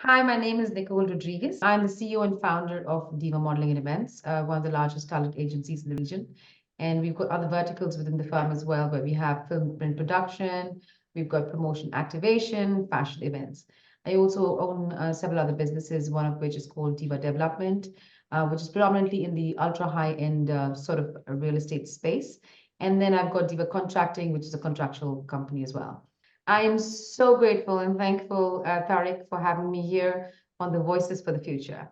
Hi, my name is Nicole Rodrigues. I'm the CEO and founder of Diva Modeling and Events, one of the largest talent agencies in the region. And we've got other verticals within the firm as well, where we have film print production, we've got promotion activation, fashion events. I also own several other businesses, one of which is called Diva Development, which is predominantly in the ultra high end sort of real estate space. And then I've got Diva Contracting, which is a contractual company as well. I am so grateful and thankful, Tariq, for having me here on the Voices for the Future.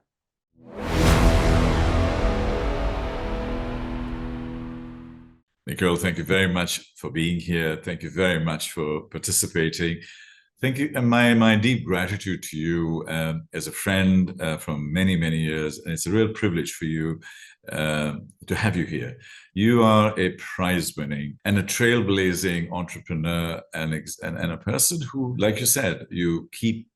Nicole, thank you very much for being here. Thank you very much for participating. Thank you, and my deep gratitude to you as a friend from many, many years. And it's a real privilege for you to have you here. You are a prize-winning and a trailblazing entrepreneur and a person who, like you said, you keep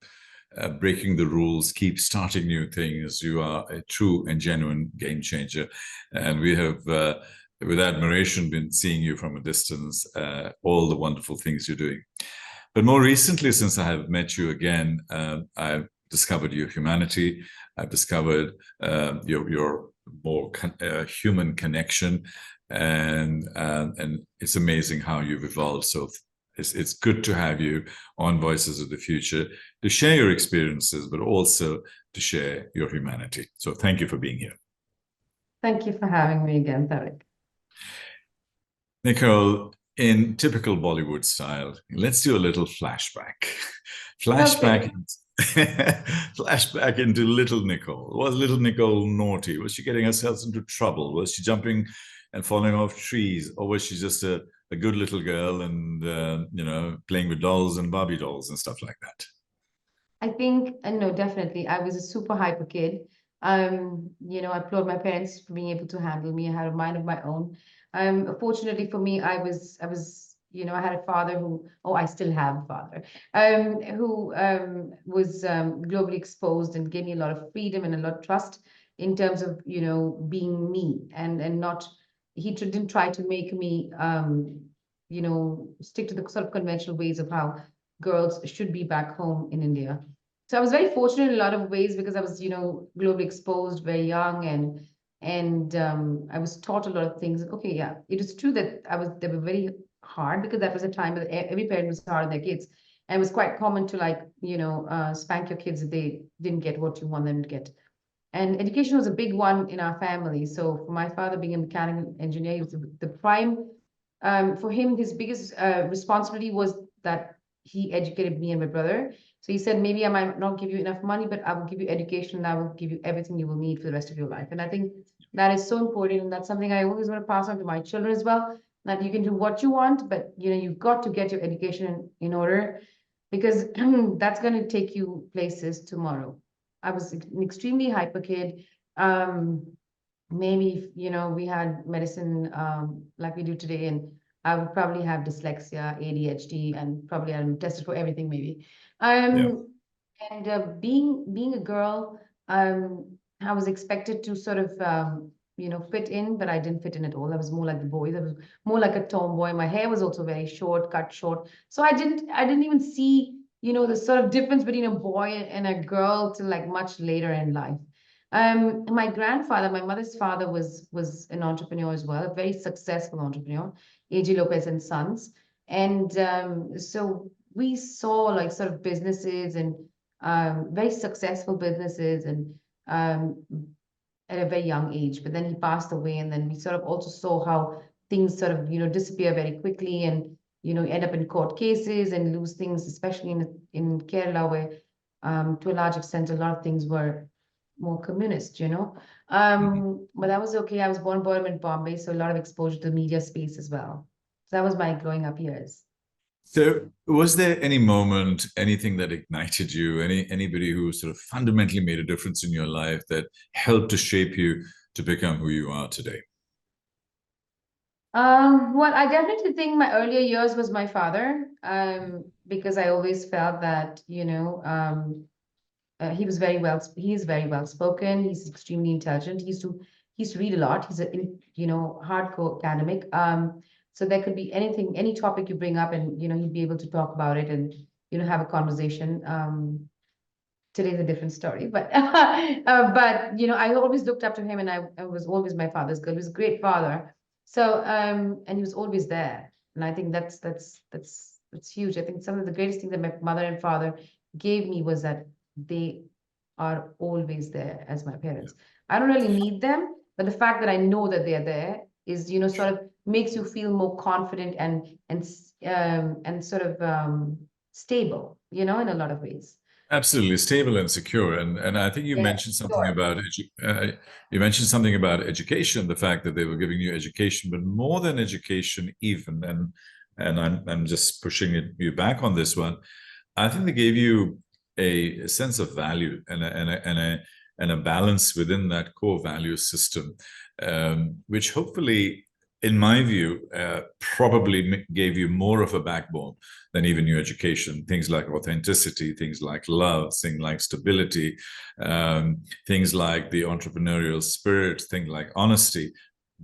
breaking the rules, keep starting new things. You are a true and genuine game changer. And we have, with admiration, been seeing you from a distance, all the wonderful things you're doing. But more recently, since I have met you again, I've discovered your humanity. I've discovered your more human connection, and it's amazing how you've evolved. So it's good to have you on Voices of the Future to share your experiences, but also to share your humanity. So thank you for being here. Thank you for having me again, Tariq. Nicole, in typical Bollywood style, let's do a little flashback. Flashback, okay. Flashback into little Nicole. Was little Nicole naughty? Was she getting herself into trouble? Was she jumping and falling off trees? Or was she just a good little girl and, playing with dolls and Barbie dolls and stuff like that? I think, no, definitely. I was a super hyper kid. I applaud my parents for being able to handle me. I had a mind of my own. Fortunately for me, I had a father I still have a father, who was globally exposed and gave me a lot of freedom and a lot of trust in terms of, being me and not, he didn't try to make me, stick to the sort of conventional ways of how girls should be back home in India. So I was very fortunate in a lot of ways because I was, globally exposed very young and I was taught a lot of things. Okay, yeah, it is true that they were very hard because that was a time that every parent was hard on their kids. And it was quite common to spank your kids if they didn't get what you want them to get. And education was a big one in our family. So for my father being a mechanical engineer, he was the prime, for him, his biggest responsibility was that he educated me and my brother. So he said, maybe I might not give you enough money, but I will give you education and I will give you everything you will need for the rest of your life. And I think that is so important. And that's something I always want to pass on to my children as well, that you can do what you want, but you've got to get your education in order because that's going to take you places tomorrow. I was an extremely hyper kid. Maybe, we had medicine like we do today, and I would probably have dyslexia, ADHD, and probably I'm tested for everything maybe. And being a girl, I was expected to sort of fit in, but I didn't fit in at all. I was more like the boys. I was more like a tomboy. My hair was also very short, cut short. So I didn't even see the sort of difference between a boy and a girl till like much later in life. My grandfather, my mother's father, was an entrepreneur as well, a very successful entrepreneur, A.G. Lopez and Sons. And so we saw like sort of businesses and very successful businesses and at a very young age. But then he passed away, and then we sort of also saw how things sort of disappear very quickly, and end up in court cases and lose things, especially in Kerala, where to a large extent a lot of things were more communist, but that was okay. I was born in Bombay, so a lot of exposure to the media space as well. So that was my growing up years. So was there any moment, anything that ignited you, anybody who sort of fundamentally made a difference in your life that helped to shape you to become who you are today? Well, I definitely think my earlier years was my father, because I always felt that, he is very well spoken. He's extremely intelligent. He used to read a lot. He's a hardcore academic. So there could be anything, any topic you bring up, and he'd be able to talk about it and have a conversation. today's a different story, but but I always looked up to him, and I was always my father's girl. He was a great father. So and he was always there. And I think that's huge. I think some of the greatest things that my mother and father gave me was that they are always there as my parents. I don't really need them, but the fact that I know that they're there is, sort of makes you feel more confident and sort of stable, in a lot of ways. Absolutely stable and secure, and I think you Yeah, mentioned something sure. about education, the fact that they were giving you education, but more than education, even, and I'm just pushing you back on this one. I think they gave you a sense of value and a balance within that core value system, which hopefully, in my view, probably gave you more of a backbone than even your education. Things like authenticity, things like love, things like stability, things like the entrepreneurial spirit, things like honesty.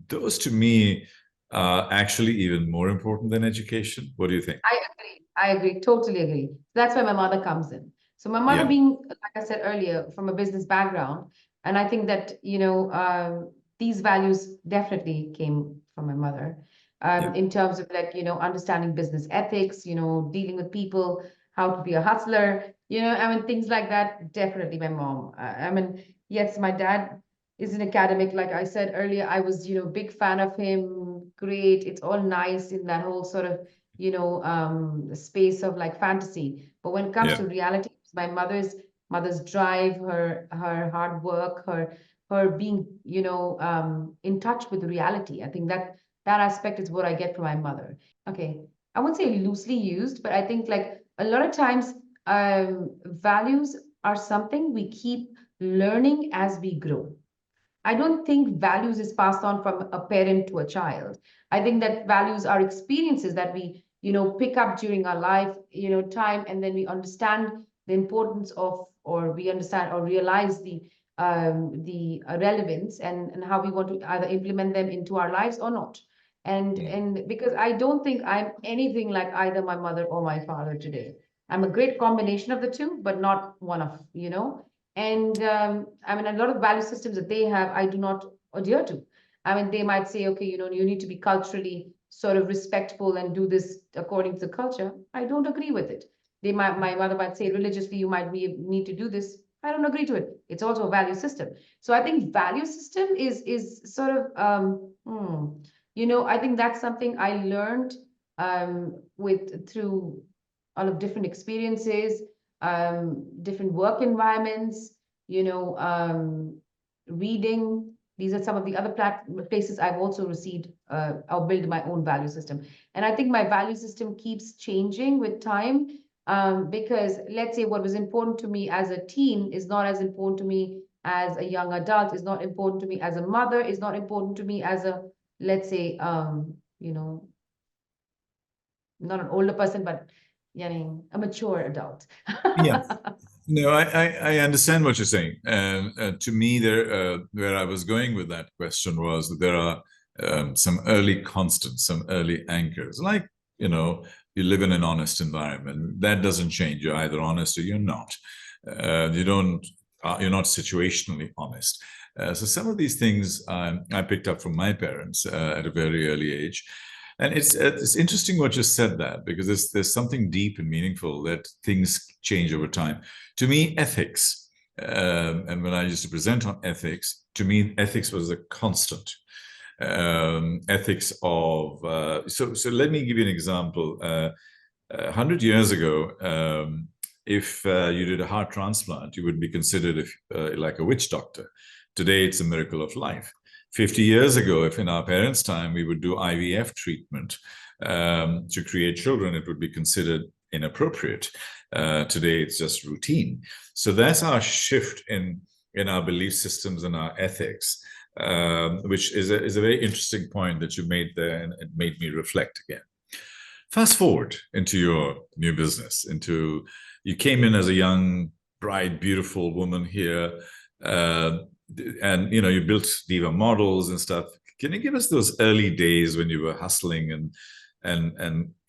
Those, to me, are actually even more important than education. What do you think? I agree, totally agree. That's where my mother comes in. So my mother Yeah, being, like I said earlier, from a business background, and I think that, these values definitely came from my mother, yeah, in terms of like, understanding business ethics, dealing with people, how to be a hustler, I mean, things like that, definitely my mom. I mean, yes, my dad is an academic. Like I said earlier, I was, big fan of him. Great. It's all nice in that whole sort of space of like fantasy. But when it comes yeah. to reality, my mother's drive, her hard work, her being, in touch with reality. I think that aspect is what I get from my mother. Okay, I wouldn't say loosely used, but I think like a lot of times, values are something we keep learning as we grow. I don't think values is passed on from a parent to a child. I think that values are experiences that we, pick up during our life, time, and then we understand the importance of, or we understand or realize the relevance and how we want to either implement them into our lives or not. Mm. And because I don't think I'm anything like either my mother or my father today. I'm a great combination of the two, but not one of, and I mean, a lot of value systems that they have, I do not adhere to. I mean, they might say, okay, you need to be culturally sort of respectful and do this according to the culture. I don't agree with it. My mother might say religiously, you might need to do this. I don't agree to it. It's also a value system. So I think value system is sort of, I think that's something I learned through all of different experiences, different work environments, reading. These are some of the other places I've also received or build my own value system. And I think my value system keeps changing with time, because let's say what was important to me as a teen is not as important to me as a young adult, is not important to me as a mother, is not important to me as a, let's say, not an older person, but a mature adult. Yeah. No, I understand what you're saying. And to me, where I was going with that question was that there are some early constants, some early anchors. Like, you live in an honest environment. That doesn't change. You're either honest or you're not. You don't, you're not situationally honest. So some of these things I picked up from my parents at a very early age. And it's interesting what you said that, because there's something deep and meaningful that things change over time. To me, ethics, and when I used to present on ethics, to me, ethics was a constant. Ethics of so let me give you an example. 100 years ago, if you did a heart transplant, you would be considered like a witch doctor. Today, it's a miracle of life. 50 years ago, if in our parents' time we would do IVF treatment to create children, it would be considered inappropriate. Today, it's just routine. So that's our shift in our belief systems and our ethics, which is a very interesting point that you made there, and it made me reflect again. Fast forward into your new business. You came in as a young, bright, beautiful woman here. And you built diva models and stuff. Can you give us those early days when you were hustling and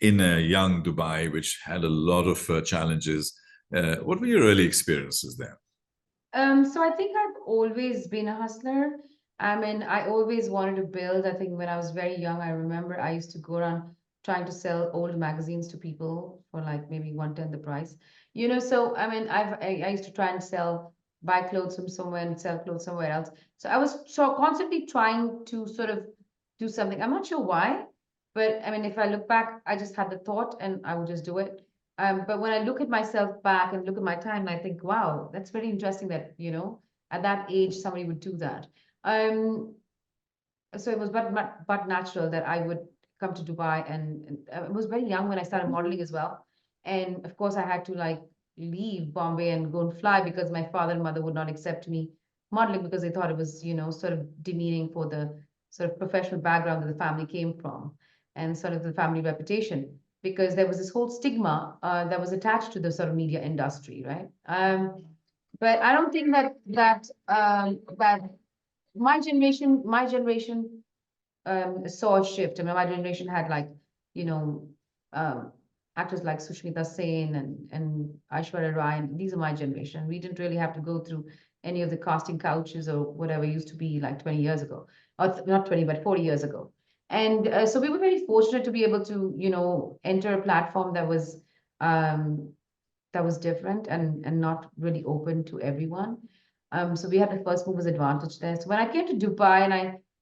in a young Dubai, which had a lot of challenges? What were your early experiences there? So I think I've always been a hustler. I mean, I always wanted to build. I think when I was very young, I remember I used to go around trying to sell old magazines to people for like maybe 1/10 the price. So I mean, I used to try and buy clothes from somewhere and sell clothes somewhere else. So I was constantly trying to sort of do something. I'm not sure why, but I mean, if I look back, I just had the thought and I would just do it. But when I look at myself back and look at my time, I think, wow, that's very interesting that, at that age, somebody would do that. Um, so it was but natural that I would come to Dubai, and I was very young when I started modeling as well. And of course, I had to like leave Bombay and go and fly because my father and mother would not accept me modeling because they thought it was, sort of demeaning for the sort of professional background that the family came from and sort of the family reputation because there was this whole stigma that was attached to the sort of media industry, right? But I don't think that my generation saw a shift. I mean, my generation had like, you know, um, actors like Sushmita Sen and Aishwarya Rai, and these are my generation. We didn't really have to go through any of the casting couches or whatever used to be like 20 years ago, or not 20, but 40 years ago. And so we were very fortunate to be able to, enter a platform um, that was different and not really open to everyone. So we had the first movers advantage there. So when I came to Dubai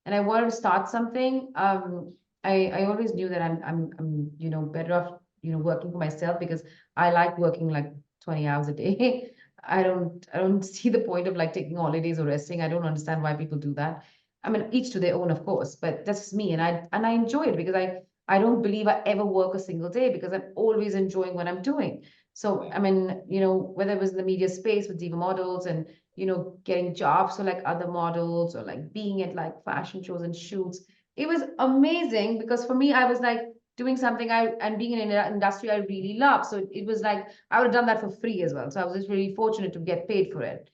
and I wanted to start something, I always knew that I'm better off working for myself because I like working like 20 hours a day. I don't see the point of like taking holidays or resting. I don't understand why people do that. I mean, each to their own, of course, but that's just me, and I enjoy it because I don't believe I ever work a single day because I'm always enjoying what I'm doing. So, I mean, whether it was in the media space with diva models and, getting jobs for like other models or like being at like fashion shows and shoots, it was amazing because for me, I was like doing something and being in an industry I really love. So it was like, I would have done that for free as well. So I was just really fortunate to get paid for it.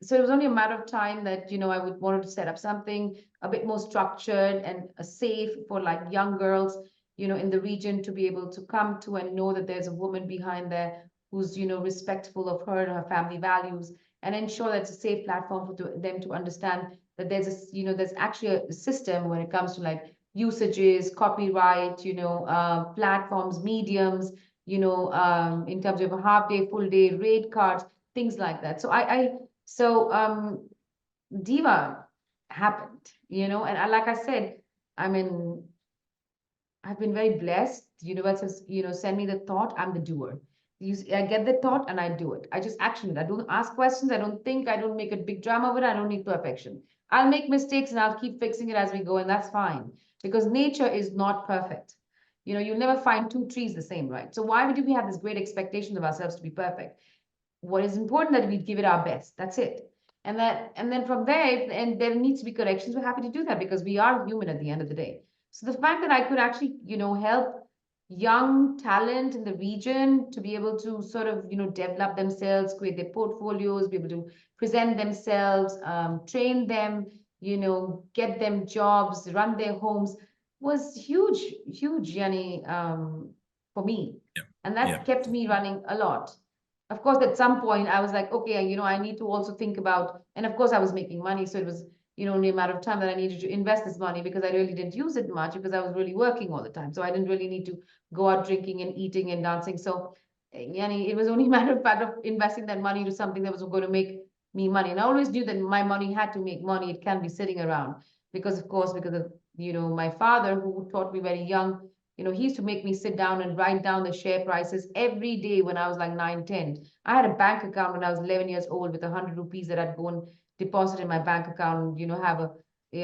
So it was only a matter of time that, I would wanted to set up something a bit more structured and safe for like young girls in the region to be able to come to and know that there's a woman behind there who's, respectful of her and her family values and ensure that it's a safe platform for them to understand that there's actually a system when it comes to like usages, copyright, platforms, mediums, in terms of a half day, full day, rate cards, things like that. So Diva happened, and like I said, I mean, I've been very blessed. The universe has, send me the thought. I'm the doer. I get the thought and I do it. I just action it. I don't ask questions. I don't think. I don't make a big drama of it. I don't need perfection. I'll make mistakes and I'll keep fixing it as we go, and that's fine because nature is not perfect. You'll never find two trees the same, right? So why would we have this great expectation of ourselves to be perfect? What is important that we give it our best. That's it. And then from there, and there needs to be corrections, we're happy to do that because we are human at the end of the day. So the fact that I could actually, help young talent in the region to be able to sort of, develop themselves, create their portfolios, be able to present themselves, train them, get them jobs, run their homes was huge, huge, Yani, for me. Yeah. And that kept me running a lot. Of course, at some point I was like, okay, I need to also think about, and of course I was making money. So it was, only a matter of time that I needed to invest this money because I really didn't use it much because I was really working all the time. So I didn't really need to go out drinking and eating and dancing. So, yani, it was only a matter of fact of investing that money to something that was going to make me money. And I always knew that my money had to make money. It can't be sitting around because, of course, because of, my father who taught me very young, he used to make me sit down and write down the share prices every day when I was like 9, 10. I had a bank account when I was 11 years old with 100 rupees that I'd go and deposit in my bank account, have we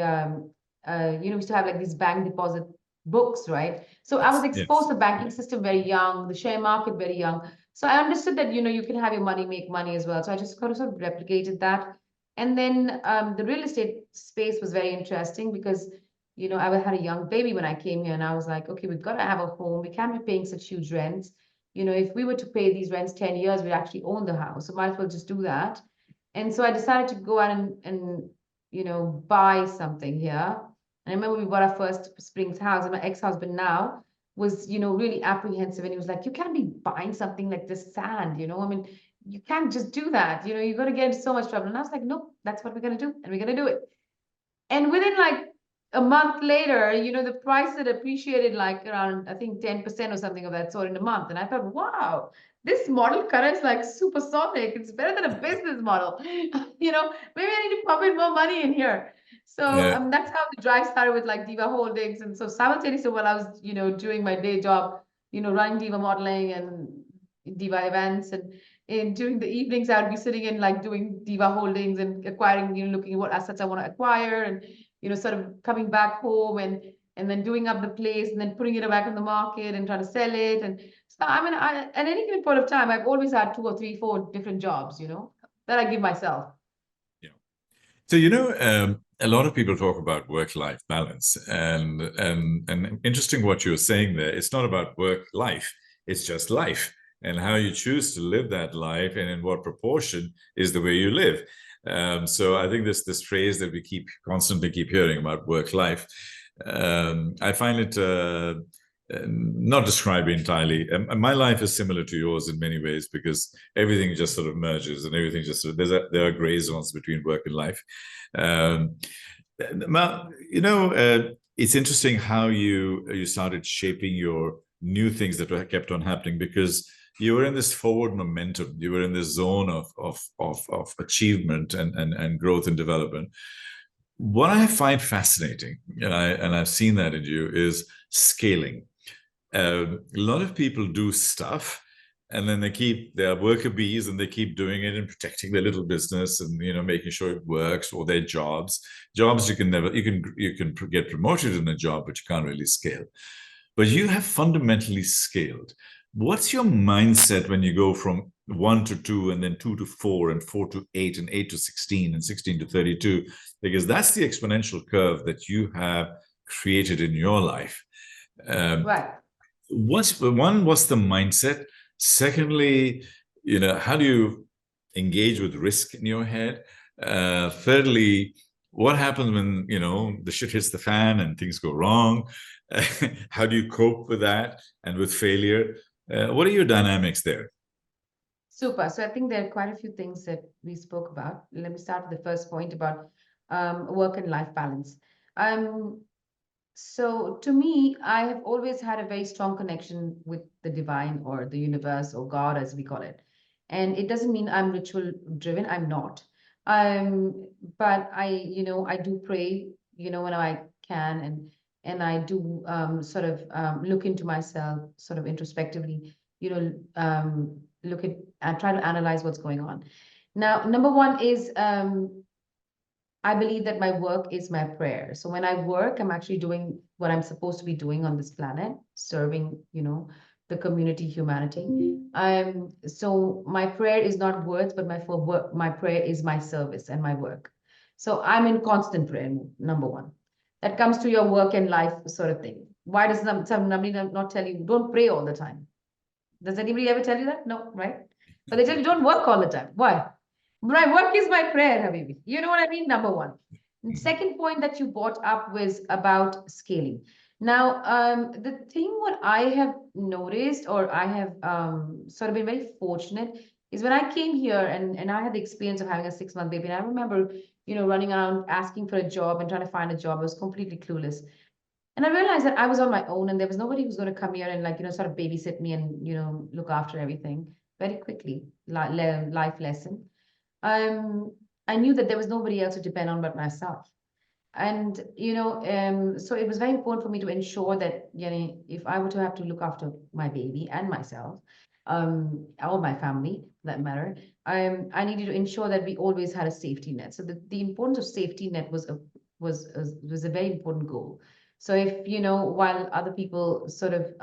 used to have like these bank deposit books, right? So I was exposed to the banking system very young, the share market very young. So I understood that, you can have your money make money as well. So I just kind of sort of replicated that. And then the real estate space was very interesting because I had a young baby when I came here and I was like, okay, we've got to have a home. We can't be paying such huge rents. If we were to pay these rents 10 years, we'd actually own the house. So might as well just do that. And so I decided to go out and buy something here. And I remember we bought our first Springs house and my ex-husband now. was, really apprehensive. And he was like, you can't be buying something like this sand, I mean, you can't just do that. You're going to get into so much trouble. And I was like, no, that's what we're going to do. And we're going to do it. And within like a month later, the price had appreciated like around, I think 10% or something of that sort in a month. And I thought, wow, this model current's like supersonic. It's better than a business model. Maybe I need to pump in more money in here. So Yeah. that's how the drive started with like Diva Holdings. And so simultaneously while I was, doing my day job, running Diva modeling and Diva events, and during the evenings, I would be sitting in like doing Diva Holdings and acquiring, looking at what assets I want to acquire, and sort of coming back home and then doing up the place and then putting it back on the market and trying to sell it. And so I mean, at any given point of time, I've always had 2 or 3, 4 different jobs, that I give myself. Yeah. So, a lot of people talk about work-life balance, and interesting what you're saying there. It's not about work-life, it's just life, and how you choose to live that life and in what proportion is the way you live. So I think this phrase that we constantly keep hearing about work-life, I find it not described entirely. My life is similar to yours in many ways, because everything just sort of merges, and everything just sort of, there are gray zones between work and life. It's interesting how you started shaping your new things that were kept on happening, because you were in this forward momentum. You were in this zone of achievement and growth and development. What I find fascinating, and I've seen that in you, is scaling. A lot of people do stuff, and then they are worker bees, and they keep doing it and protecting their little business and making sure it works, or their jobs. You can get promoted in a job, but you can't really scale. But you have fundamentally scaled. What's your mindset when you go from 1 to 2, and then 2 to 4, and 4 to 8, and 8 to 16, and 16 to 32? Because that's the exponential curve that you have created in your life. Right. What's the mindset? Secondly, how do you engage with risk in your head? Thirdly, what happens when the shit hits the fan and things go wrong? How do you cope with that and with failure? What are your dynamics there? Super. So I think there are quite a few things that we spoke about. Let me start with the first point about work and life balance. So to me, I have always had a very strong connection with the divine, or the universe, or God, as we call it. And it doesn't mean I'm ritual driven. I'm not. But I do pray, when I can, and I do sort of look into myself sort of introspectively, look at and try to analyze what's going on. Now, number one is I believe that my work is my prayer. So when I work, I'm actually doing what I'm supposed to be doing on this planet, serving, the community, humanity. So my prayer is not words, but my prayer is my service and my work. So I'm in constant prayer, number one. That comes to your work and life sort of thing. Why does somebody not tell you, don't pray all the time? Does anybody ever tell you that? No, right? But they tell you, don't work all the time. Why? My work is my prayer, Habibi. You know what I mean? Number one. And second point that you brought up was about scaling. Now, the thing what I have noticed, or I have sort of been very fortunate, is when I came here and I had the experience of having a 6-month baby. And I remember, running around asking for a job and trying to find a job. I was completely clueless. And I realized that I was on my own, and there was nobody who's going to come here and sort of babysit me and, look after everything very quickly. Life lesson. I knew that there was nobody else to depend on but myself. And, so it was very important for me to ensure that, if I were to have to look after my baby and myself, or my family, for that matter, I needed to ensure that we always had a safety net. So the importance of safety net was a very important goal. So if, while other people sort of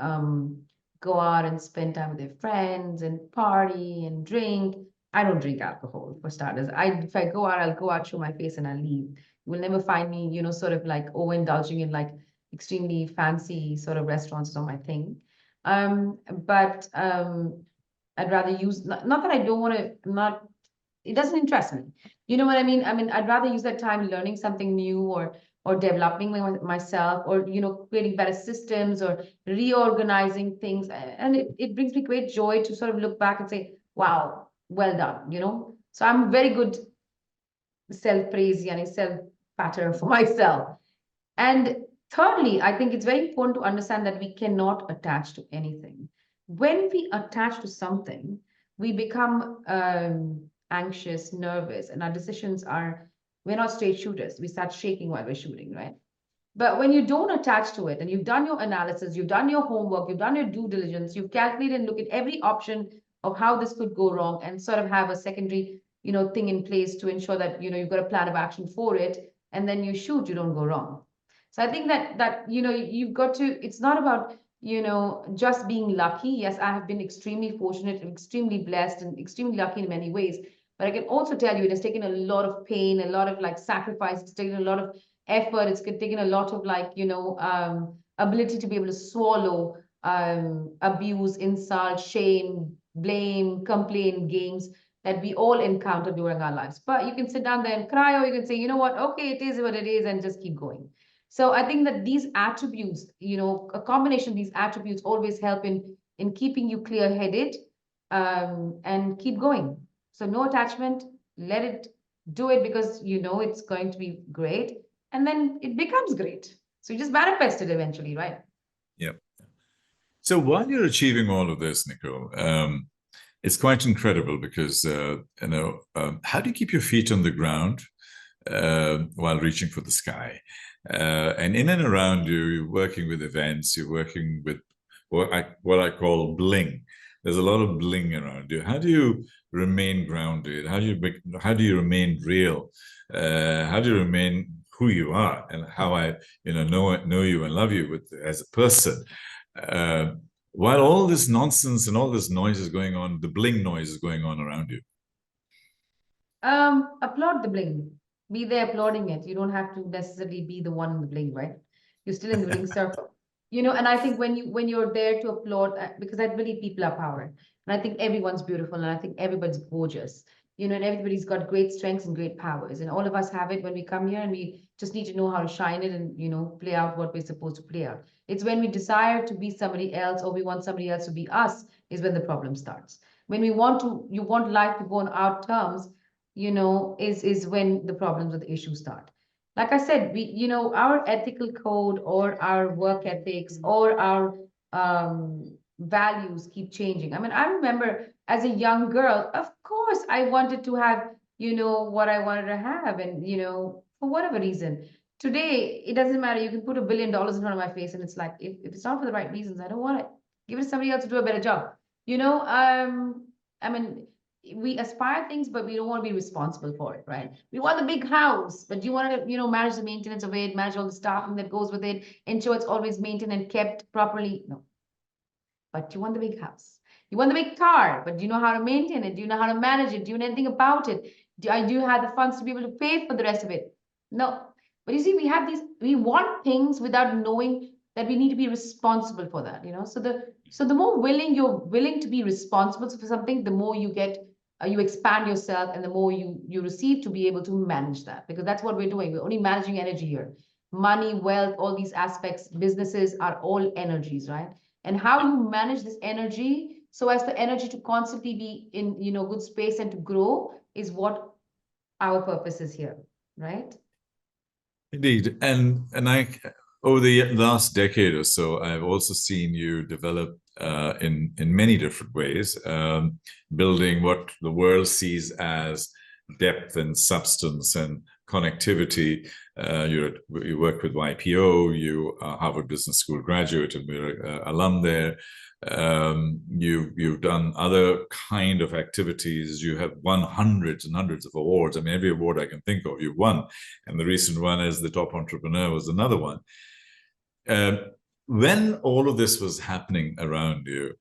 go out and spend time with their friends and party and drink, I don't drink alcohol, for starters. If I go out, I'll go out, show my face, and I'll leave. You will never find me, sort of like overindulging in like extremely fancy sort of restaurants is not my thing. But I'd rather use, not that I don't want to, it doesn't interest me. You know what I mean? I'd rather use that time learning something new, or or developing myself, or creating better systems or reorganizing things. And it brings me great joy to sort of look back and say, wow, well done, So I'm very good self-praise and self-patter for myself. And thirdly, I think it's very important to understand that we cannot attach to anything. When we attach to something, we become anxious, nervous, and our decisions we're not straight shooters. We start shaking while we're shooting, right? But when you don't attach to it and you've done your analysis, you've done your homework, you've done your due diligence, you've calculated and look at every option of how this could go wrong and sort of have a secondary, thing in place to ensure that, you've got a plan of action for it, and then you shoot, you don't go wrong. So I think that you've got to, it's not about, just being lucky. Yes, I have been extremely fortunate and extremely blessed and extremely lucky in many ways. But I can also tell you it has taken a lot of pain, a lot of like sacrifice, it's taken a lot of effort, it's taken a lot of like, ability to be able to swallow abuse, insult, shame, blame, complain, games that we all encounter during our lives. But you can sit down there and cry, or you can say, you know what, okay, it is what it is, and just keep going. So I think that these attributes, a combination of these attributes always help in keeping you clear-headed and keep going. So no attachment, let it do it because it's going to be great, and then it becomes great. So you just manifest it eventually, right? Yep. So while you're achieving all of this, Nicole, it's quite incredible because how do you keep your feet on the ground while reaching for the sky? And in and around you, you're working with events, you're working with what I call bling. There's a lot of bling around you. How do you remain grounded? How do you remain real? How do you remain who you are, and how I know you and love you as a person? While all this nonsense and all this noise is going on, the bling noise is going on around you. Applaud the bling. Be there applauding it. You don't have to necessarily be the one in the bling, right? You're still in the bling circle. And I think when you're there to applaud, because I believe people are power, and I think everyone's beautiful, and I think everybody's gorgeous, and everybody's got great strengths and great powers, and all of us have it when we come here, and we just need to know how to shine it and play out what we're supposed to play out. It's when we desire to be somebody else, or we want somebody else to be us, is when the problem starts. When you want life to go on our terms, is when the problems or the issues start. Like I said, our ethical code or our work ethics or our values keep changing. I mean, I remember as a young girl, of course, I wanted to have, what I wanted to have, and, for whatever reason. Today, it doesn't matter. You can put $1 billion in front of my face, and it's like, if it's not for the right reasons, I don't want it. Give it to somebody else to do a better job. I mean, we aspire things, but we don't want to be responsible for it, right? We want the big house, but you want to, manage the maintenance of it, manage all the staffing that goes with it, ensure it's always maintained and kept properly. No. But you want the big house. You want the big car, but do you know how to maintain it? Do you know how to manage it? Do you know anything about it? Do you have the funds to be able to pay for the rest of it? No. But you see, we want things without knowing that we need to be responsible for that, So the more you're willing to be responsible for something, the more you get you expand yourself, and the more you receive to be able to manage that, because that's what we're doing. We're only managing energy here. Money, wealth, all these aspects, businesses are all energies, right? And how you manage this energy so as the energy to constantly be in good space and to grow is what our purpose is here, right? Indeed. And I, over the last decade or so, I've also seen you develop in many different ways, building what the world sees as depth and substance and connectivity. You work with YPO, you are Harvard Business School graduate, and we're alum there. You've done other kind of activities. You have won hundreds and hundreds of awards. I mean, every award I can think of, you've won. And the recent one as the top entrepreneur was another one. When all of this was happening around you,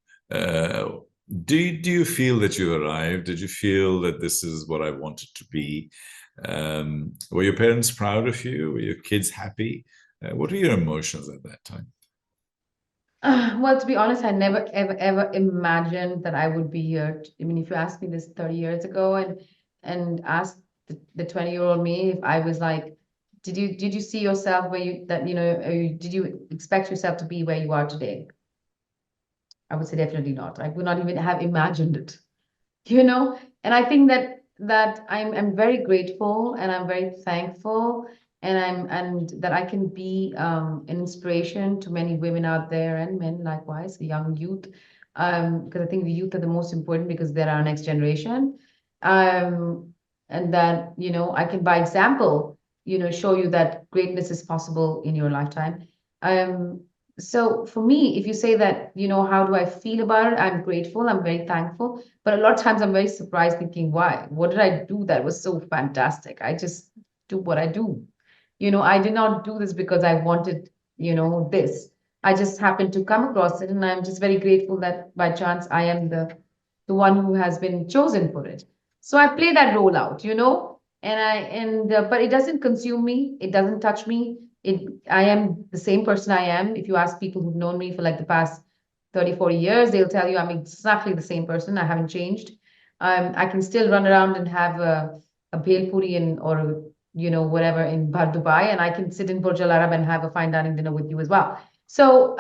do you feel that you arrived? Did you feel that this is what I wanted to be? Were your parents proud of you? Were your kids happy? What were your emotions at that time? Well, to be honest, I never, ever, ever imagined that I would be here. I mean, if you asked me this 30 years ago and asked the 20-year-old me if I was like did you see yourself where did you expect yourself to be where you are today? I would say definitely not. I would not even have imagined it, And I think that I'm very grateful and I'm very thankful and that I can be an inspiration to many women out there and men likewise, the young youth. Because I think the youth are the most important because they're our next generation. And that, I can by example, show you that greatness is possible in your lifetime. Um, so for me, if you say that, how do I feel about it? I'm grateful, I'm very thankful, but a lot of times I'm very surprised thinking, why? What did I do that was so fantastic? I just do what I do. I did not do this because I wanted, this. I just happened to come across it, and I'm just very grateful that by chance I am the one who has been chosen for it. So I play that role out, but it doesn't consume me. It doesn't touch me. I am the same person I am. If you ask people who've known me for like the past 30, 40 years, they'll tell you I'm exactly the same person. I haven't changed. I can still run around and have a bhel puri or whatever in Dubai, and I can sit in Burj Al Arab and have a fine dining dinner with you as well. So,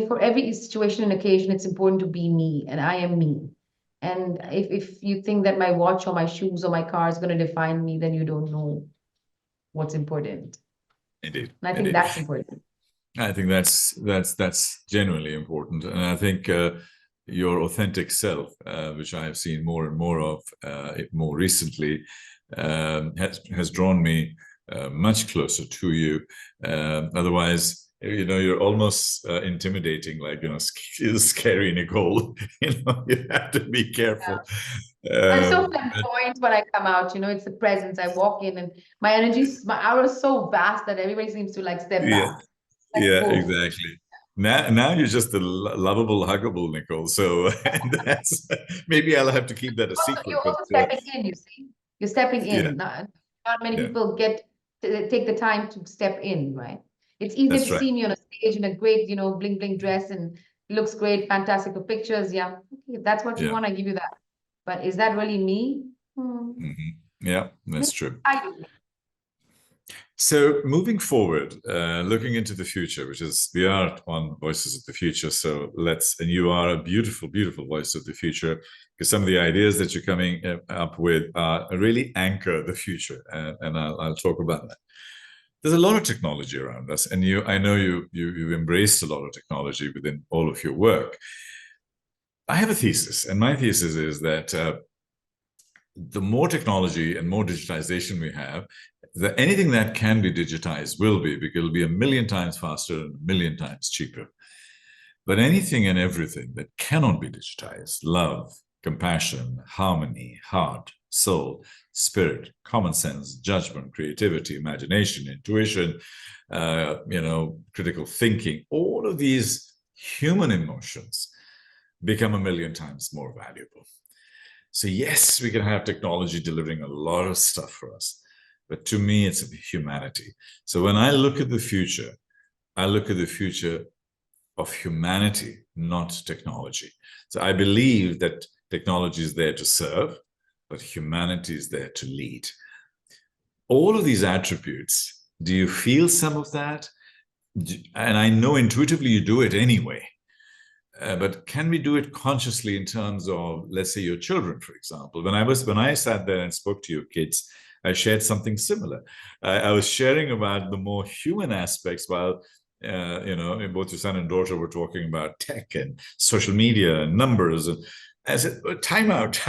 for every situation and occasion, it's important to be me, and I am me. And if you think that my watch or my shoes or my car is going to define me, then you don't know what's important. Indeed. And I think that's important. I think that's genuinely important, and I think your authentic self, which I have seen more and more of more recently, has drawn me much closer to you. Otherwise, you're almost intimidating, like scary Nicole. You have to be careful. I'm so flamboyant when I come out. It's the presence. I walk in, and my aura is so vast that everybody seems to like step back. Yeah, exactly. Now you're just the lovable, huggable Nicole. So that's maybe I'll have to keep that a secret. You're also stepping in. You see, you're stepping in. Yeah. Not many people take the time to step in, right? It's easy to see me on a stage in a great, bling bling dress and looks great, fantastic for pictures. Yeah, okay, if that's what you want, I give you that. But is that really me? Yeah, that's true. So moving forward, looking into the future, which is we are on Voices of the Future. So and you are a beautiful, beautiful voice of the future, because some of the ideas that you're coming up with really anchor the future, and I'll talk about that. There's a lot of technology around us, and I know you've embraced a lot of technology within all of your work. I have a thesis, and my thesis is that the more technology and more digitization we have, anything that can be digitized will be, because it'll be 1,000,000 times faster and 1,000,000 times cheaper. But anything and everything that cannot be digitized, love, compassion, harmony, heart, soul, spirit, common sense, judgment, creativity, imagination, intuition, critical thinking, all of these human emotions become 1,000,000 times more valuable. So yes, we can have technology delivering a lot of stuff for us, but to me, it's humanity. So when I look at the future, I look at the future of humanity, not technology. So I believe that technology is there to serve, but humanity is there to lead. All of these attributes, do you feel some of that? And I know intuitively you do it anyway. But can we do it consciously in terms of, let's say, your children, for example? When I sat there and spoke to your kids, I shared something similar. I was sharing about the more human aspects, while both your son and daughter were talking about tech and social media and numbers. And I said, time out.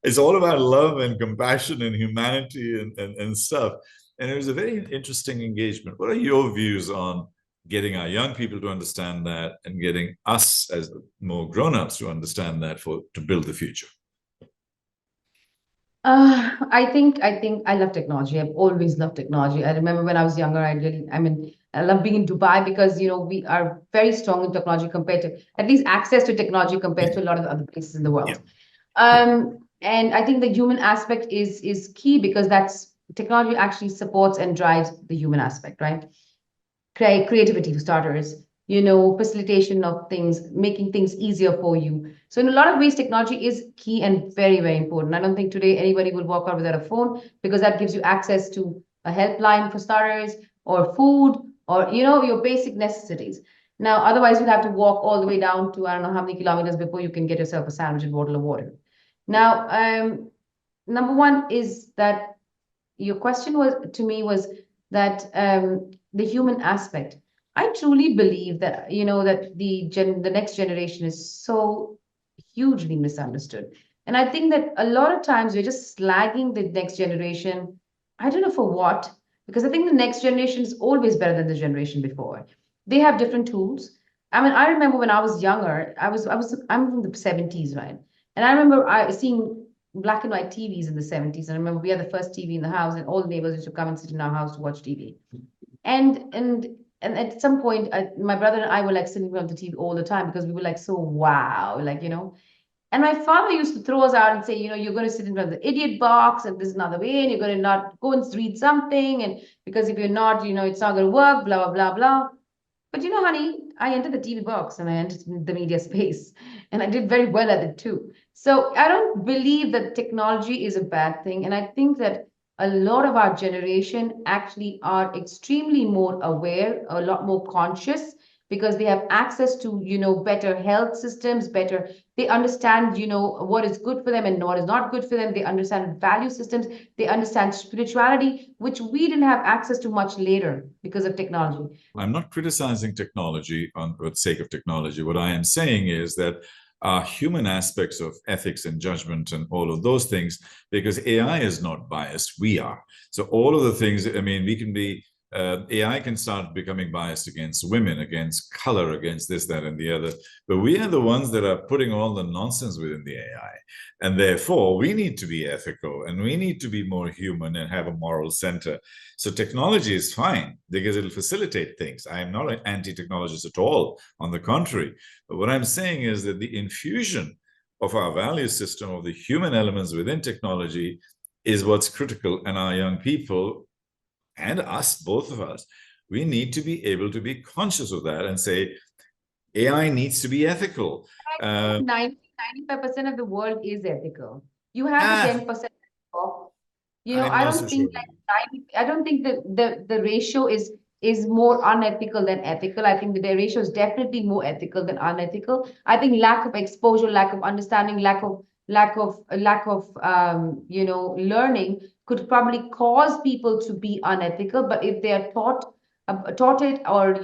It's all about love and compassion and humanity and stuff. And it was a very interesting engagement. What are your views on getting our young people to understand that, and getting us as more grown-ups to understand that to build the future? I think I love technology. I've always loved technology. I remember when I was younger, I love being in Dubai because, we are very strong in technology compared to, at least access to technology compared to a lot of other places in the world. And I think the human aspect is key, because technology actually supports and drives the human aspect, right? Creativity for starters, facilitation of things, making things easier for you. So in a lot of ways, technology is key and very, very important. I don't think today anybody will walk out without a phone, because that gives you access to a helpline for starters, or food, or your basic necessities. Now, otherwise, you'll have to walk all the way down to I don't know how many kilometers before you can get yourself a sandwich and bottle of water. Now, number one is that your question was to me was that the human aspect. I truly believe that that the next generation is so hugely misunderstood, and I think that a lot of times we're just slagging the next generation. I don't know for what, because I think the next generation is always better than the generation before. They have different tools. I mean, I remember when I was younger, I'm from the 70s, right? And I remember seeing black and white TVs in the 70s. And I remember we had the first TV in the house, and all the neighbors used to come and sit in our house to watch TV. And at some point, my brother and I were like sitting in front of the TV all the time, because we were like, so wow, And my father used to throw us out and say, you're going to sit in front of the idiot box, and this is not the way, and you're going to not go and read something, and because if you're not, it's not going to work, blah, blah, blah, blah. But honey, I entered the TV box and I entered the media space, and I did very well at it too. So I don't believe that technology is a bad thing. And I think that a lot of our generation actually are extremely more aware, a lot more conscious, because they have access to, better health systems, better, they understand, what is good for them and what is not good for them. They understand value systems. They understand spirituality, which we didn't have access to much later because of technology. I'm not criticizing technology for the sake of technology. What I am saying is that human aspects of ethics and judgment and all of those things, because AI is not biased, we are. So all of the things, I mean, we can be, AI can start becoming biased against women, against color, against this, that, and the other. But we are the ones that are putting all the nonsense within the AI. And therefore, we need to be ethical, and we need to be more human and have a moral center. So technology is fine because it'll facilitate things. I am not an anti-technologist at all. On the contrary. But what I'm saying is that the infusion of our value system, of the human elements within technology, is what's critical. And our young people, and us, both of us, we need to be able to be conscious of that and say, AI needs to be ethical. 95% of the world is ethical. You have the 10% off. I don't think I don't think the ratio is more unethical than ethical. I think the ratio is definitely more ethical than unethical. I think lack of exposure, lack of understanding, lack of learning could probably cause people to be unethical. But if they are taught it, or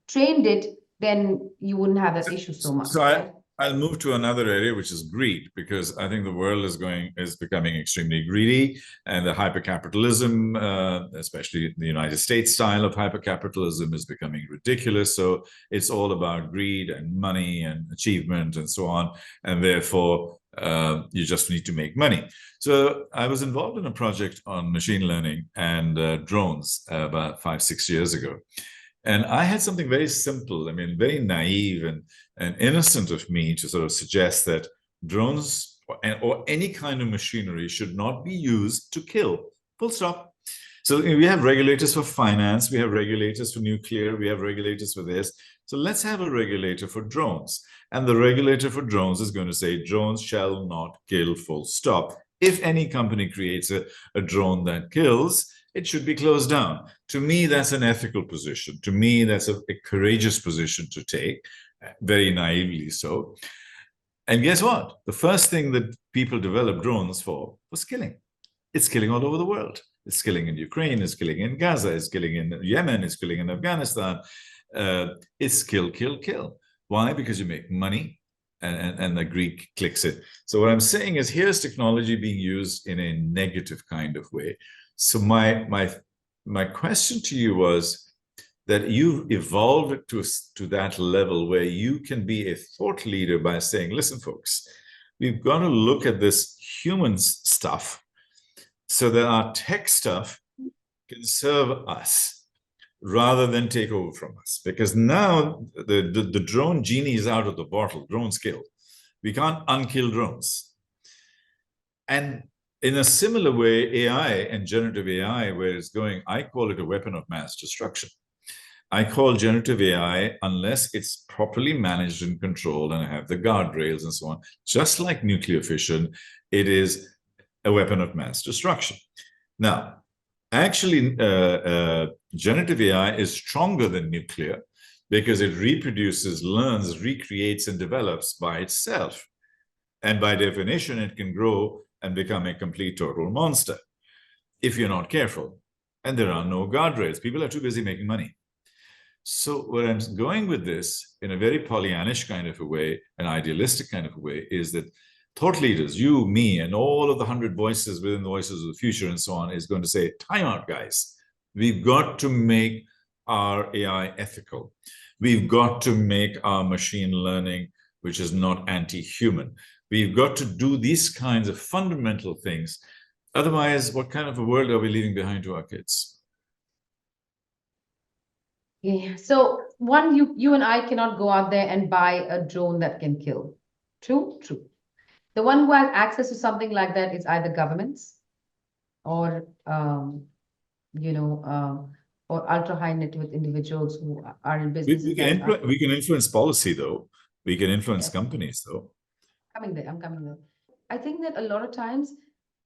trained it, then you wouldn't have that issue so much. So I'll move to another area, which is greed, because I think the world is becoming extremely greedy, and the hypercapitalism, especially the United States style of hypercapitalism, is becoming ridiculous. So it's all about greed and money and achievement and so on, and therefore you just need to make money. So I was involved in a project on machine learning and drones about 5-6 years ago. And I had something very simple, I mean, very naive and innocent of me to sort of suggest that drones or any kind of machinery should not be used to kill, full stop. So we have regulators for finance, we have regulators for nuclear, we have regulators for this. So let's have a regulator for drones. And the regulator for drones is going to say drones shall not kill, full stop. If any company creates a drone that kills, it should be closed down. To me, that's an ethical position. To me, that's a courageous position to take, very naively so. And guess what? The first thing that people developed drones for was killing. It's killing all over the world. It's killing in Ukraine, it's killing in Gaza, it's killing in Yemen, it's killing in Afghanistan. It's kill, kill, kill. Why? Because you make money, and the greed clicks it. So what I'm saying is, here's technology being used in a negative kind of way. So my question to you was that you've evolved to that level where you can be a thought leader by saying, listen, folks, we've got to look at this human stuff so that our tech stuff can serve us rather than take over from us. Because now the drone genie is out of the bottle. Drones kill. We can't unkill drones. And in a similar way, AI and generative AI, where it's going, I call it a weapon of mass destruction. I call generative AI, unless it's properly managed and controlled and have the guardrails and so on, just like nuclear fission, it is a weapon of mass destruction. Now, actually, generative AI is stronger than nuclear because it reproduces, learns, recreates, and develops by itself. And by definition, it can grow and become a complete total monster if you're not careful. And there are no guardrails. People are too busy making money. So where I'm going with this, in a very Pollyannish kind of a way, an idealistic kind of a way, is that thought leaders, you, me, and all of the 100 voices within the Voices of the Future and so on, is going to say, time out, guys. We've got to make our AI ethical. We've got to make our machine learning, which is not anti-human. We've got to do these kinds of fundamental things. Otherwise, what kind of a world are we leaving behind to our kids? Yeah. So one, you and I cannot go out there and buy a drone that can kill. True? True. The one who has access to something like that is either governments or or ultra high net worth individuals who are in businesses. We can influence policy, though. We can influence companies, though. I'm coming there. I think that a lot of times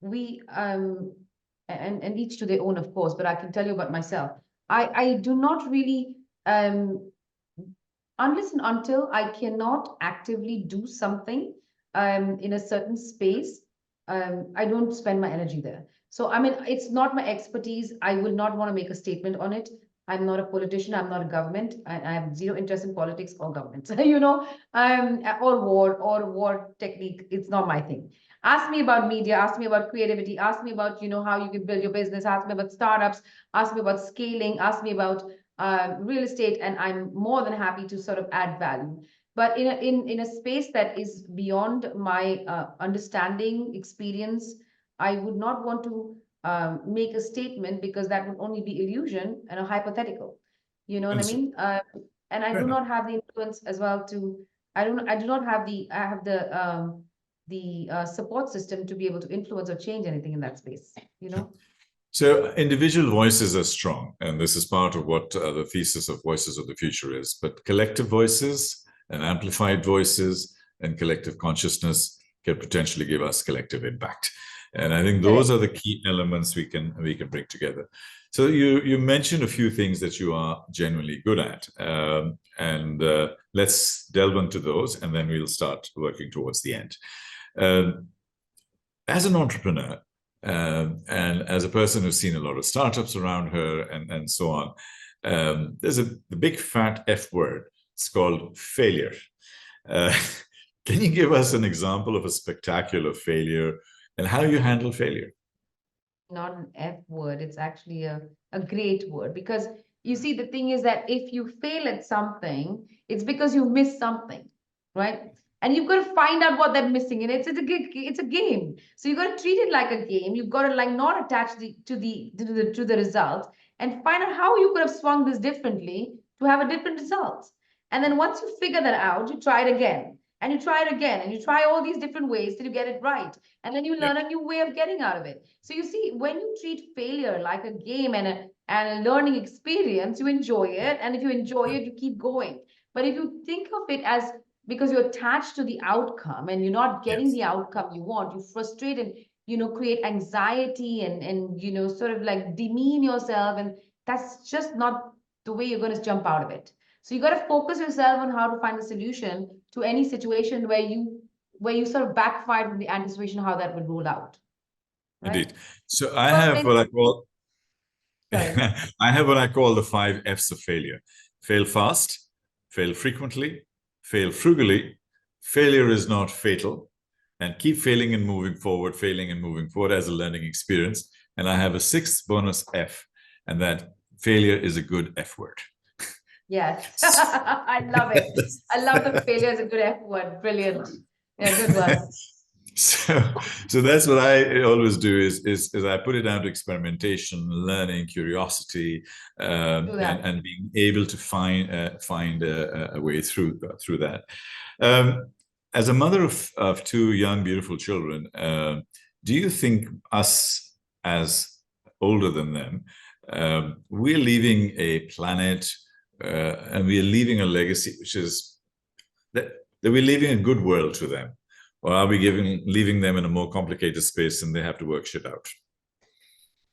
we and each to their own, of course, but I can tell you about myself. I do not really unless and until I cannot actively do something in a certain space, I don't spend my energy there. So, I mean, it's not my expertise. I will not want to make a statement on it. I'm not a politician. I'm not a government. I have zero interest in politics or government, or war technique. It's not my thing. Ask me about media, ask me about creativity, ask me about, how you can build your business, ask me about startups, ask me about scaling, ask me about real estate, and I'm more than happy to sort of add value. But in a space that is beyond my understanding, experience, I would not want to make a statement because that would only be illusion and a hypothetical. You know what I mean? And I do not have the influence as well to. I do not have the. I have the support system to be able to influence or change anything in that space. So individual voices are strong, and this is part of what the thesis of Voices of the Future is. But collective voices and amplified voices and collective consciousness can potentially give us collective impact. And I think those are the key elements we can bring together. So you mentioned a few things that you are genuinely good at, and let's delve into those, and then we'll start working towards the end. As an entrepreneur, and as a person who's seen a lot of startups around her and so on, there's the big fat F word. It's called failure. Can you give us an example of a spectacular failure and how you handle failure? Not an F word. It's actually a great word, because you see, the thing is that if you fail at something, it's because you missed something, right? And you've got to find out what they're missing. And it's a game. So you've got to treat it like a game. You've got to not attach to the result, and find out how you could have swung this differently to have a different result. And then once you figure that out, you try it again. And you try it again, and you try all these different ways till you get it right. And then you learn a new way of getting out of it. So you see, when you treat failure like a game and a learning experience, you enjoy it. And if you enjoy it, you keep going. But if you think of it as because you're attached to the outcome and you're not getting the outcome you want, you frustrate and, create anxiety and sort of like demean yourself. And that's just not the way you're going to jump out of it. So you got to focus yourself on how to find a solution to any situation where you sort of backfired from the anticipation how that would roll out. Right? Indeed. So I have what I call I have what I call the 5 F's of failure. Fail fast, fail frequently, fail frugally, failure is not fatal, and keep failing and moving forward as a learning experience. And I have a 6th bonus F, and that failure is a good F word. Yes, I love it. I love the failure is a good F word. Brilliant. Yeah, good one. So that's what I always do is I put it down to experimentation, learning, curiosity, and being able to find a way through that. As a mother of 2 young, beautiful children, do you think us as older than them, we're leaving a planet and we are leaving a legacy, which is that we're leaving a good world to them, or are we leaving them in a more complicated space and they have to work shit out?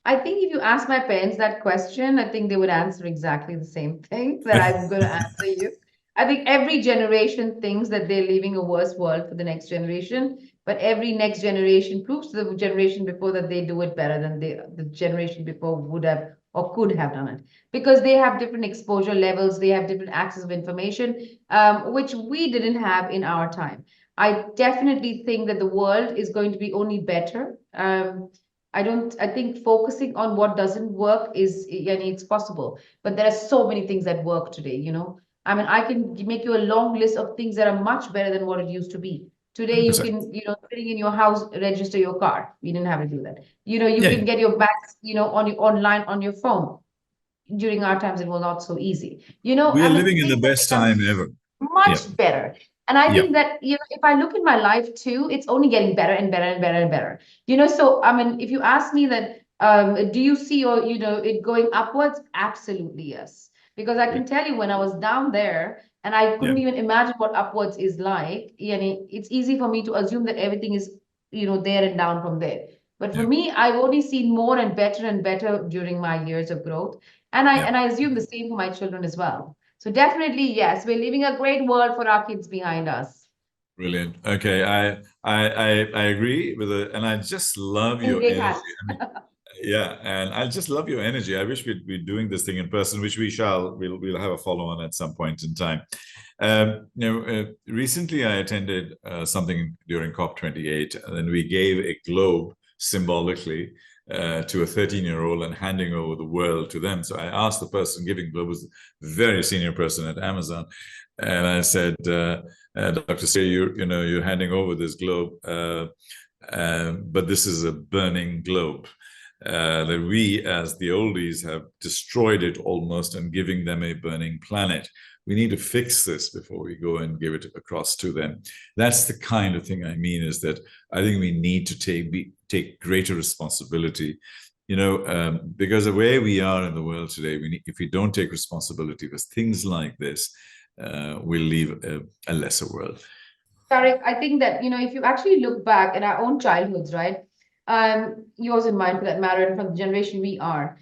I think if you ask my parents that question, I think they would answer exactly the same thing that I'm going to answer you. I think every generation thinks that they're leaving a worse world for the next generation, but every next generation proves to the generation before that they do it better than the generation before would have or could have done it, because they have different exposure levels, they have different access of information, which we didn't have in our time. I definitely think that the world is going to be only better. I think focusing on what doesn't work is, it's possible, but there are so many things that work today, I mean, I can make you a long list of things that are much better than what it used to be. Today, you 100%. can, sitting in your house, register your car. We didn't have to do that. You Yeah. can get your bags, on your online on your phone. During our times, it was not so easy. We I are mean, living in the things have best become time ever. Yeah. much better. And I Yeah. think that, if I look in my life too, it's only getting better and better and better and better. So I mean, if you ask me that, do you see it going upwards? Absolutely, yes. Because I can tell you when I was down there and I couldn't even imagine what upwards is like, it's easy for me to assume that everything is, there and down from there. But for me, I've only seen more and better during my years of growth. And I assume the same for my children as well. So definitely, yes, we're leaving a great world for our kids behind us. Brilliant. Okay, I agree with it, and I just love In your great energy. hands. I mean, yeah, and I just love your energy. I wish we'd be doing this thing in person, which we shall. We'll have a follow-on at some point in time. Recently I attended something during COP28, and then we gave a globe symbolically to a 13-year-old and handing over the world to them. So I asked the person giving globe, was a very senior person at Amazon, and I said, Dr. Say, you're handing over this globe, but this is a burning globe. That we, as the oldies, have destroyed it almost and giving them a burning planet. We need to fix this before we go and give it across to them. That's the kind of thing I mean, is that I think we need to take greater responsibility, because the way we are in the world today, if we don't take responsibility for things like this, we'll leave a lesser world. Tariq, I think that, if you actually look back at our own childhoods, right? Yours and mine for that matter, and from the generation we are,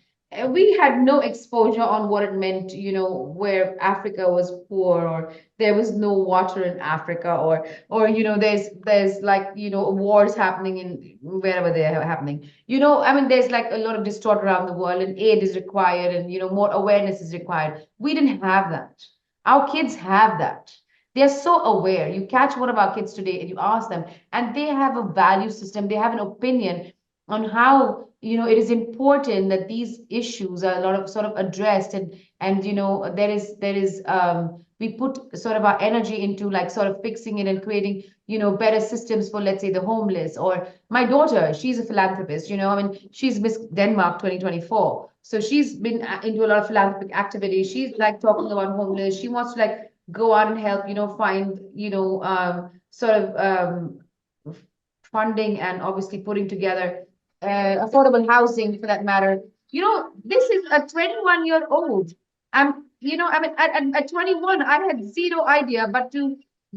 we had no exposure on what it meant, where Africa was poor, or there was no water in Africa, or there's like, wars happening in wherever they're happening. I mean, there's like a lot of distort around the world, and aid is required, and more awareness is required. We didn't have that. Our kids have that. They're so aware. You catch one of our kids today and you ask them, and they have a value system, they have an opinion on how, it is important that these issues are a lot of sort of addressed, and there is we put sort of our energy into like sort of fixing it and creating, better systems for, let's say, the homeless. Or my daughter, she's a philanthropist, I mean, she's Miss Denmark 2024. So she's been into a lot of philanthropic activities. She's like talking about homeless. She wants to like go out and help, find, sort of funding, and obviously putting together affordable housing for that matter. This is a 21-year-old. I mean, at 21, I had zero idea,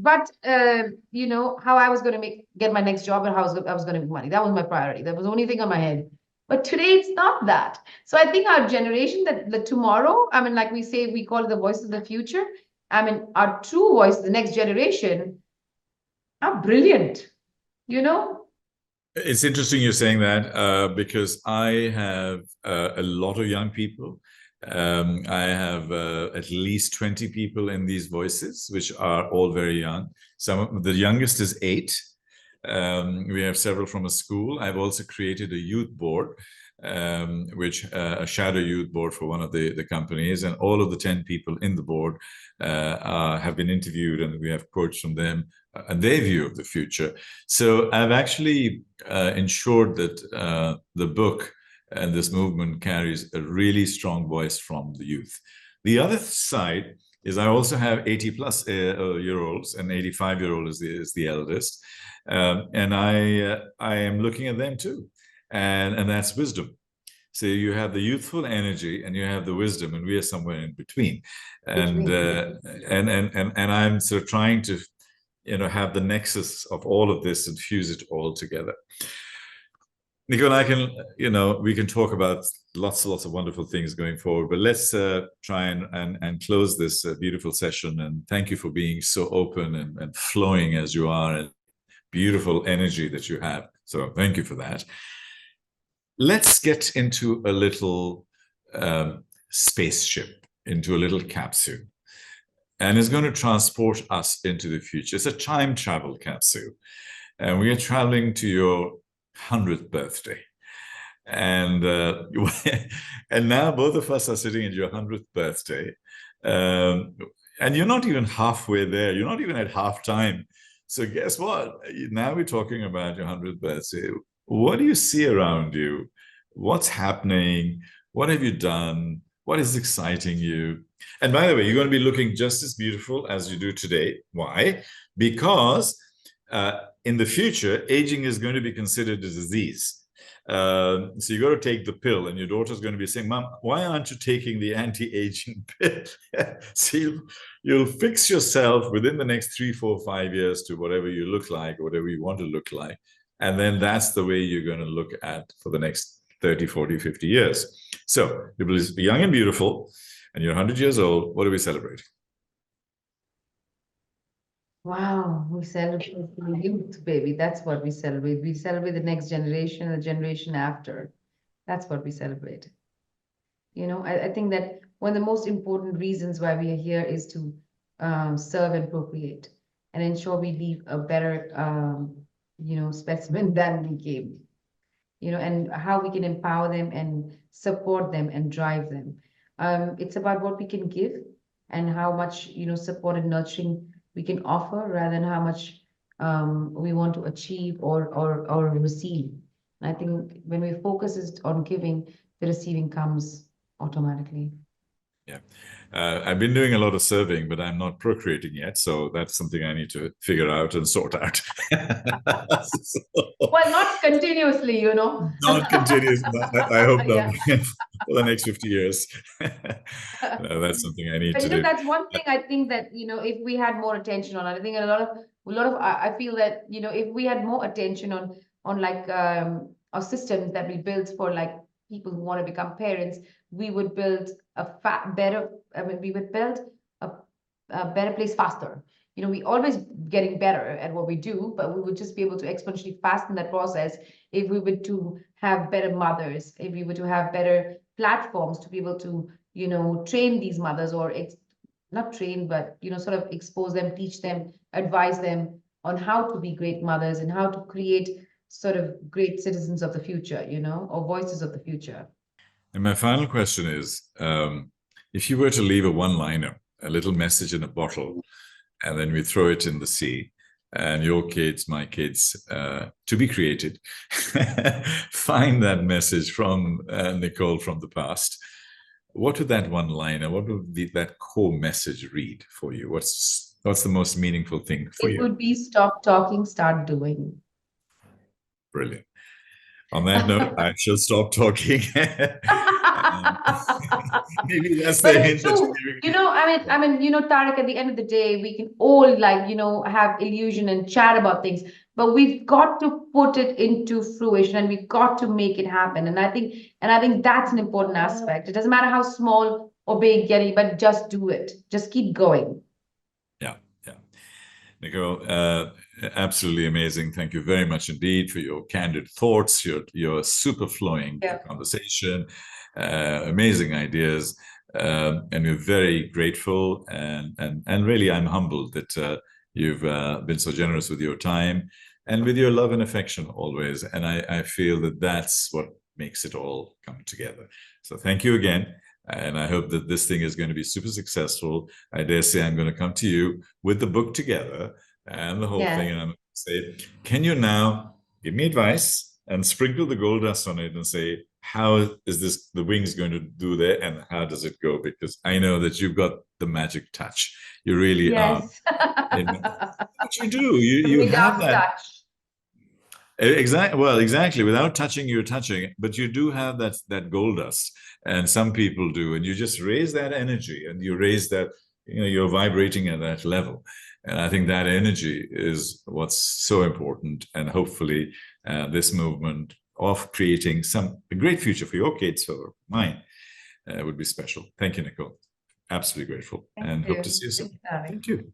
how I was going to get my next job and how I was going to make money. That was my priority. That was the only thing on my head. But today it's not that. So I think our generation, that the tomorrow, I mean, like we say, we call it the voice of the future. I mean, our true voice, the next generation, are brilliant, It's interesting you're saying that, because I have a lot of young people. I have at least 20 people in these voices, which are all very young. The youngest is 8. We have several from a school. I've also created a youth board, which a shadow youth board for one of the companies, and all of the 10 people in the board have been interviewed, and we have quotes from them and their view of the future. So I've actually ensured that the book and this movement carries a really strong voice from the youth. The other side is I also have 80 plus year olds, and 85-year-old is the eldest, and I am looking at them too, and that's wisdom. So you have the youthful energy and you have the wisdom, and we are somewhere in between. And and I'm sort of trying to, have the nexus of all of this and fuse it all together. Nicole, I can, we can talk about lots and lots of wonderful things going forward, but let's try and close this beautiful session. And thank you for being so open and flowing as you are, and beautiful energy that you have. So thank you for that. Let's get into a little spaceship, into a little capsule. And it's going to transport us into the future. It's a time travel capsule. And we are traveling to your 100th birthday. And and now both of us are sitting at your 100th birthday. And you're not even halfway there. You're not even at half time. So guess what? Now we're talking about your 100th birthday. What do you see around you? What's happening? What have you done? What is exciting you? And by the way, you're going to be looking just as beautiful as you do today. Why? Because in the future, aging is going to be considered a disease. So you got to take the pill, and your daughter's going to be saying, "Mom, why aren't you taking the anti-aging pill?" So you'll fix yourself within the next 3, 4, 5 years to whatever you look like, or whatever you want to look like. And then that's the way you're going to look at for the next 30, 40, 50 years. So you'll be young and beautiful, and you're 100 years old. What do we celebrate? Wow, we celebrate the youth, baby. That's what we celebrate. We celebrate the next generation, the generation after. That's what we celebrate. I think that one of the most important reasons why we are here is to serve and procreate and ensure we leave a better, specimen than we came. And how we can empower them and support them and drive them. It's about what we can give and how much, support and nurturing we can offer, rather than how much we want to achieve or receive. And I think when we focus on giving, the receiving comes automatically. Yeah. I've been doing a lot of serving, but I'm not procreating yet. So that's something I need to figure out and sort out. Well, not continuously, Not continuously. I hope not. For the next 50 years. No, that's something I need But to do. That's one thing I think that, if we had more attention on it, I think a lot of I feel that, if we had more attention on like our systems that we build for like people who want to become parents, we would build we would build a better place faster. We always getting better at what we do, but we would just be able to exponentially fasten that process if we were to have better mothers, if we were to have better platforms to be able to, train these mothers, or not train, but, sort of expose them, teach them, advise them on how to be great mothers and how to create sort of great citizens of the future, or voices of the future. And my final question is, if you were to leave a one-liner, a little message in a bottle, and then we throw it in the sea, and your kids, my kids, to be created, find that message from Nicole from the past. What would that one-liner, what would that core message read for you? What's the most meaningful thing for you? It would be stop talking, start doing. Brilliant. On that note, I shall stop talking. Maybe that's the hint that you're giving. Tariq, at the end of the day, we can all have illusion and chat about things, but we've got to put it into fruition, and we've got to make it happen. And I think that's an important aspect. It doesn't matter how small or big getting, but just do it. Just keep going. Yeah. Nicole, absolutely amazing. Thank you very much indeed for your candid thoughts, your super flowing conversation, amazing ideas, and we're very grateful. And really, I'm humbled that you've been so generous with your time and with your love and affection always. And I feel that that's what makes it all come together. So thank you again. And I hope that this thing is going to be super successful. I dare say I'm going to come to you with the book together and the whole thing. And I'm going to say, can you now give me advice and sprinkle the gold dust on it and say, how is the wings going to do there? And how does it go? Because I know that you've got the magic touch. You really are. What you do, you have that. Touch. Exactly. Well, exactly. Without touching, you're touching, but you do have that gold dust, and some people do, and you just raise that energy, and you raise that. You're vibrating at that level, and I think that energy is what's so important. And hopefully, this movement of creating a great future for your kids or mine would be special. Thank you, Nicole. Absolutely grateful, Thank and hope to you. see you soon. Thanks, Alex. Thank you.